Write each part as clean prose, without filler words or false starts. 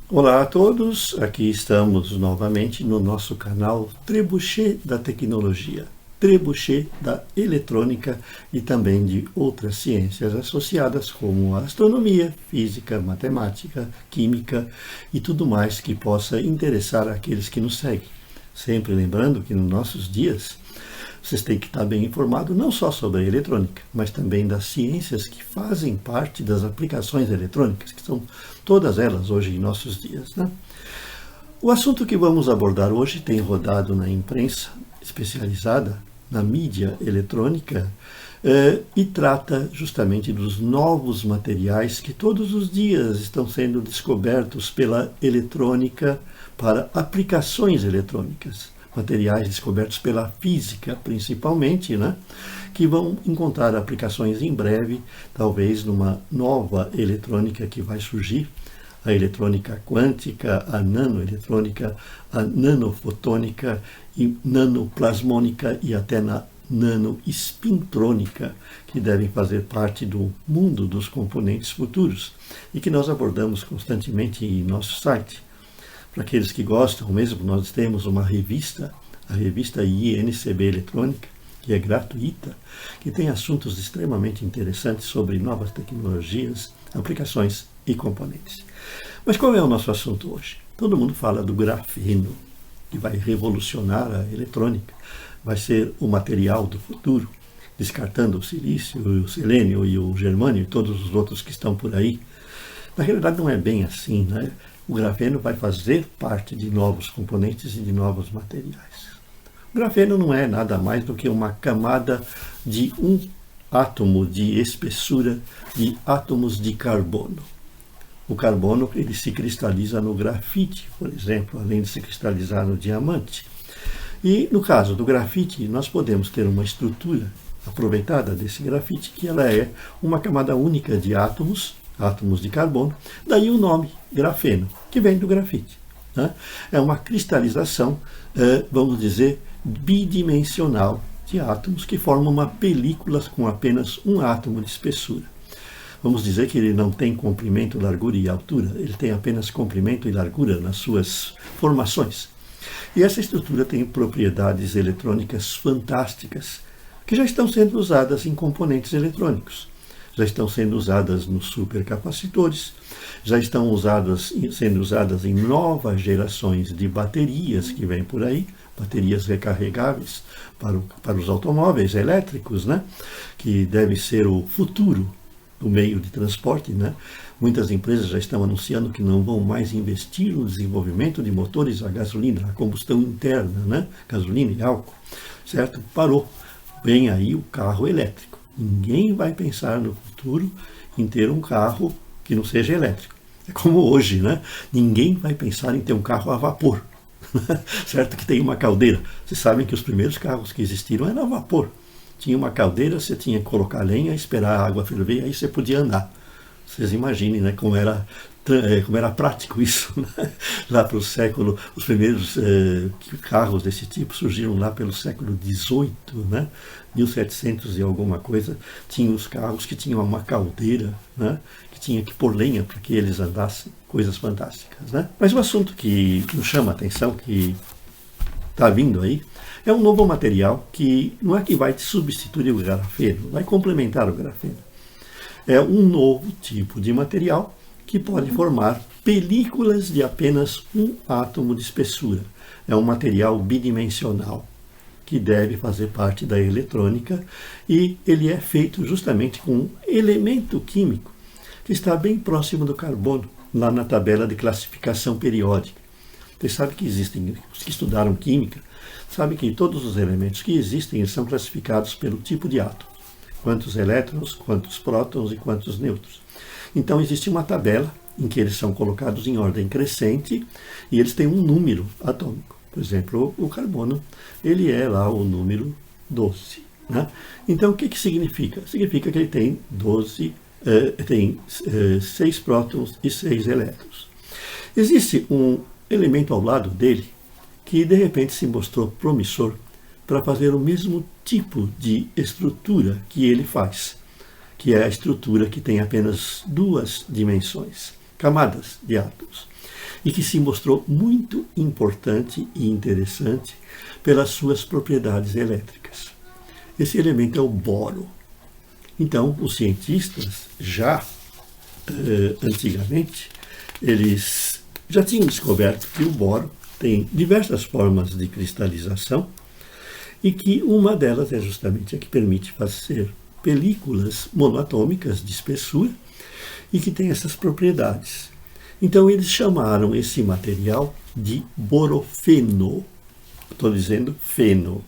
Olá a todos, aqui estamos novamente no nosso canal Trebuchet da Tecnologia, Trebuchet da Eletrônica e também de outras ciências associadas como astronomia, física, matemática, química e tudo mais que possa interessar aqueles que nos seguem. Sempre lembrando que nos nossos dias vocês têm que estar bem informados não só sobre a eletrônica, mas também das ciências que fazem parte das aplicações eletrônicas, que são todas elas hoje em nossos dias, né? O assunto que vamos abordar hoje tem rodado na imprensa especializada, na mídia eletrônica, e trata justamente dos novos materiais que todos os dias estão sendo descobertos pela eletrônica para aplicações eletrônicas. Materiais descobertos pela física, principalmente, né? Que vão encontrar aplicações em breve, talvez numa nova eletrônica que vai surgir, a eletrônica quântica, a nanoeletrônica, a nanofotônica e nanoplasmônica e até na nanoespintrônica, que devem fazer parte do mundo dos componentes futuros e que nós abordamos constantemente em nosso site. Para aqueles que gostam mesmo, nós temos uma revista, a revista INCB Eletrônica, que é gratuita, que tem assuntos extremamente interessantes sobre novas tecnologias, aplicações e componentes. Mas qual é o nosso assunto hoje? Todo mundo fala do grafeno, que vai revolucionar a eletrônica, vai ser o material do futuro, descartando o silício, o selênio e o germânio e todos os outros que estão por aí. Na realidade não é bem assim, né? O grafeno vai fazer parte de novos componentes e de novos materiais. O grafeno não é nada mais do que uma camada de um átomo de espessura de átomos de carbono. O carbono ele se cristaliza no grafite, por exemplo, além de se cristalizar no diamante. E no caso do grafite, nós podemos ter uma estrutura aproveitada desse grafite, que ela é uma camada única de átomos de carbono, daí o nome grafeno, que vem do grafite, né? É uma cristalização, vamos dizer, bidimensional de átomos que formam uma película com apenas um átomo de espessura. Vamos dizer que ele não tem comprimento, largura e altura, ele tem apenas comprimento e largura nas suas formações. E essa estrutura tem propriedades eletrônicas fantásticas, que já estão sendo usadas em componentes eletrônicos. Já estão sendo usadas nos supercapacitores, já estão sendo usadas em novas gerações de baterias que vêm por aí, baterias recarregáveis para os automóveis elétricos, né? Que deve ser o futuro do meio de transporte, né? Muitas empresas já estão anunciando que não vão mais investir no desenvolvimento de motores a gasolina, a combustão interna, né? Gasolina e álcool, certo? Parou. Vem aí o carro elétrico. Ninguém vai pensar no futuro em ter um carro que não seja elétrico. É como hoje, né? Ninguém vai pensar em ter um carro a vapor, certo? Que tem uma caldeira. Vocês sabem que os primeiros carros que existiram eram a vapor. Tinha uma caldeira, você tinha que colocar lenha, esperar a água ferver, aí você podia andar. Vocês imaginem, né, como era prático isso, né? Lá para o século, os primeiros carros desse tipo surgiram lá pelo século XVIII, né? 1700 e alguma coisa, tinha os carros que tinham uma caldeira, né? Que tinha que pôr lenha para que eles andassem, coisas fantásticas, né? Mas o assunto que nos chama a atenção, que está vindo aí, é um novo material que não é que vai substituir o grafeno, vai complementar o grafeno. É um novo tipo de material que pode formar películas de apenas um átomo de espessura. É um material bidimensional que deve fazer parte da eletrônica e ele é feito justamente com um elemento químico que está bem próximo do carbono, lá na tabela de classificação periódica. Vocês sabem que existem, os que estudaram química, sabem que todos os elementos que existem eles são classificados pelo tipo de átomo. Quantos elétrons, quantos prótons e quantos nêutrons. Então existe uma tabela em que eles são colocados em ordem crescente e eles têm um número atômico. Por exemplo, o carbono, ele é lá o número 12. Né? Então o que significa? Significa que ele tem 6 prótons e 6 elétrons. Existe um elemento ao lado dele que de repente se mostrou promissor para fazer o mesmo tipo de estrutura que ele faz, que é a estrutura que tem apenas 2 dimensões, camadas de átomos. e que se mostrou muito importante e interessante pelas suas propriedades elétricas. Esse elemento é o boro. Então, os cientistas já antigamente, eles já tinham descoberto que o boro tem diversas formas de cristalização e que uma delas é justamente a que permite fazer películas monoatômicas de espessura e que tem essas propriedades. Então eles chamaram esse material de borofeno. Estou dizendo feno.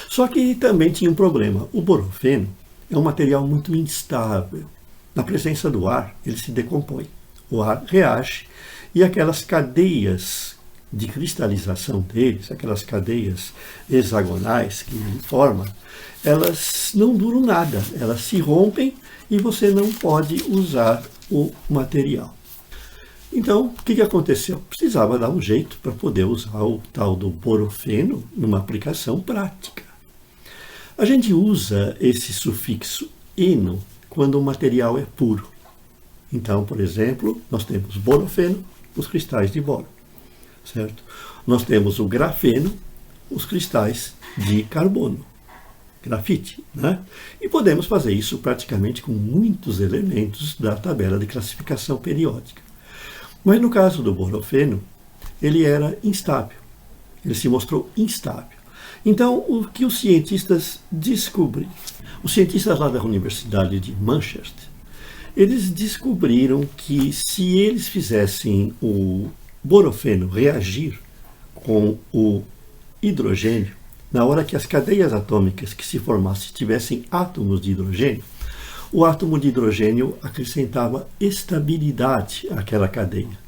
Só que também tinha um problema. O borofeno é um material muito instável. Na presença do ar, ele se decompõe. O ar reage e aquelas cadeias de cristalização deles, aquelas cadeias hexagonais que ele forma, elas não duram nada, elas se rompem e você não pode usar o material. Então, o que aconteceu? Precisava dar um jeito para poder usar o tal do borofeno numa aplicação prática. A gente usa esse sufixo eno quando o material é puro. Então, por exemplo, nós temos borofeno, os cristais de boro, certo? Nós temos o grafeno, os cristais de carbono, grafite, né? E podemos fazer isso praticamente com muitos elementos da tabela de classificação periódica. Mas no caso do borofeno, ele era instável, ele se mostrou instável. Então, o que os cientistas descobriram? Os cientistas lá da Universidade de Manchester, eles descobriram que se eles fizessem o borofeno reagir com o hidrogênio, na hora que as cadeias atômicas que se formassem tivessem átomos de hidrogênio, o átomo de hidrogênio acrescentava estabilidade àquela cadeia.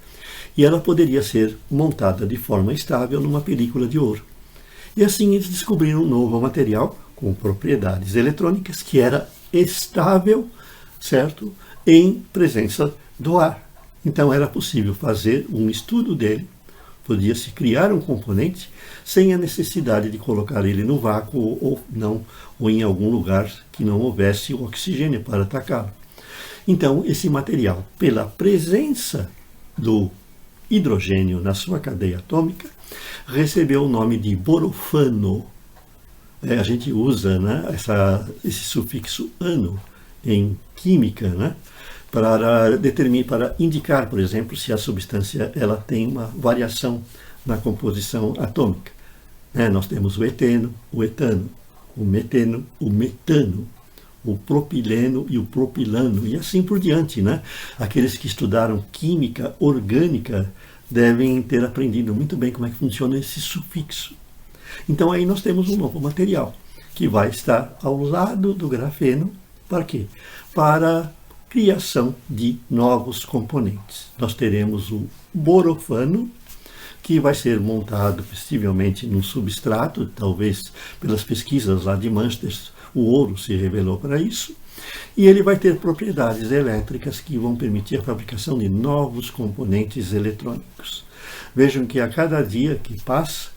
E ela poderia ser montada de forma estável numa película de ouro. E assim eles descobriram um novo material com propriedades eletrônicas que era estável, certo, em presença do ar. Então era possível fazer um estudo dele, podia-se criar um componente sem a necessidade de colocar ele no vácuo ou em algum lugar que não houvesse oxigênio para atacá-lo. Então esse material, pela presença do hidrogênio na sua cadeia atômica, recebeu o nome de borofano. A gente usa, né, esse sufixo ano em química, né, para indicar, por exemplo, se a substância ela tem uma variação na composição atômica. Nós temos o eteno, o etano, o meteno, o metano, o propileno e o propilano, e assim por diante, né? Aqueles que estudaram química orgânica devem ter aprendido muito bem como é que funciona esse sufixo. Então aí nós temos um novo material, que vai estar ao lado do grafeno, para quê? Para criação de novos componentes. Nós teremos o borofano, que vai ser montado possivelmente num substrato, talvez pelas pesquisas lá de Manchester, o ouro se revelou para isso, e ele vai ter propriedades elétricas que vão permitir a fabricação de novos componentes eletrônicos. Vejam que a cada dia que passa,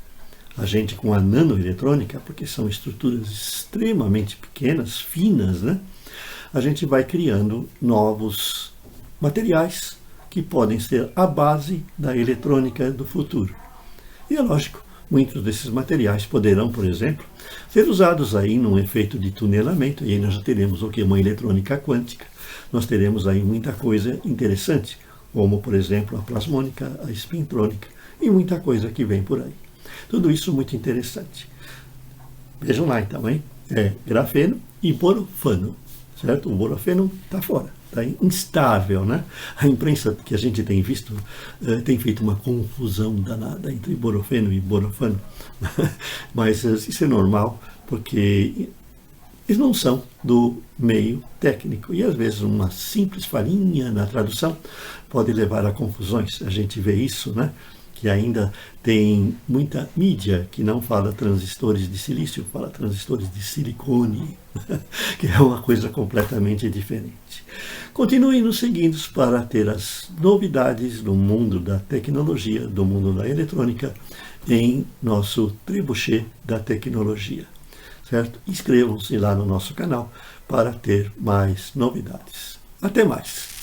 a gente com a nanoeletrônica, porque são estruturas extremamente pequenas, finas, né? A gente vai criando novos materiais que podem ser a base da eletrônica do futuro. E é lógico, muitos desses materiais poderão, por exemplo, ser usados aí num efeito de tunelamento, e aí nós já teremos o que? Uma eletrônica quântica. Nós teremos aí muita coisa interessante, como, por exemplo, a plasmônica, a espintrônica, e muita coisa que vem por aí. Tudo isso muito interessante. Vejam lá então, hein? É grafeno e borofano, certo? O borofeno está fora, está instável, né? A imprensa que a gente tem visto tem feito uma confusão danada entre borofeno e borofano, mas isso é normal, porque eles não são do meio técnico, e às vezes uma simples falhinha na tradução pode levar a confusões. A gente vê isso, né? Que ainda tem muita mídia que não fala transistores de silício, fala transistores de silicone, que é uma coisa completamente diferente. Continuem nos seguindo para ter as novidades do mundo da tecnologia, do mundo da eletrônica, em nosso Trebuchet da Tecnologia, certo? Inscrevam-se lá no nosso canal para ter mais novidades. Até mais!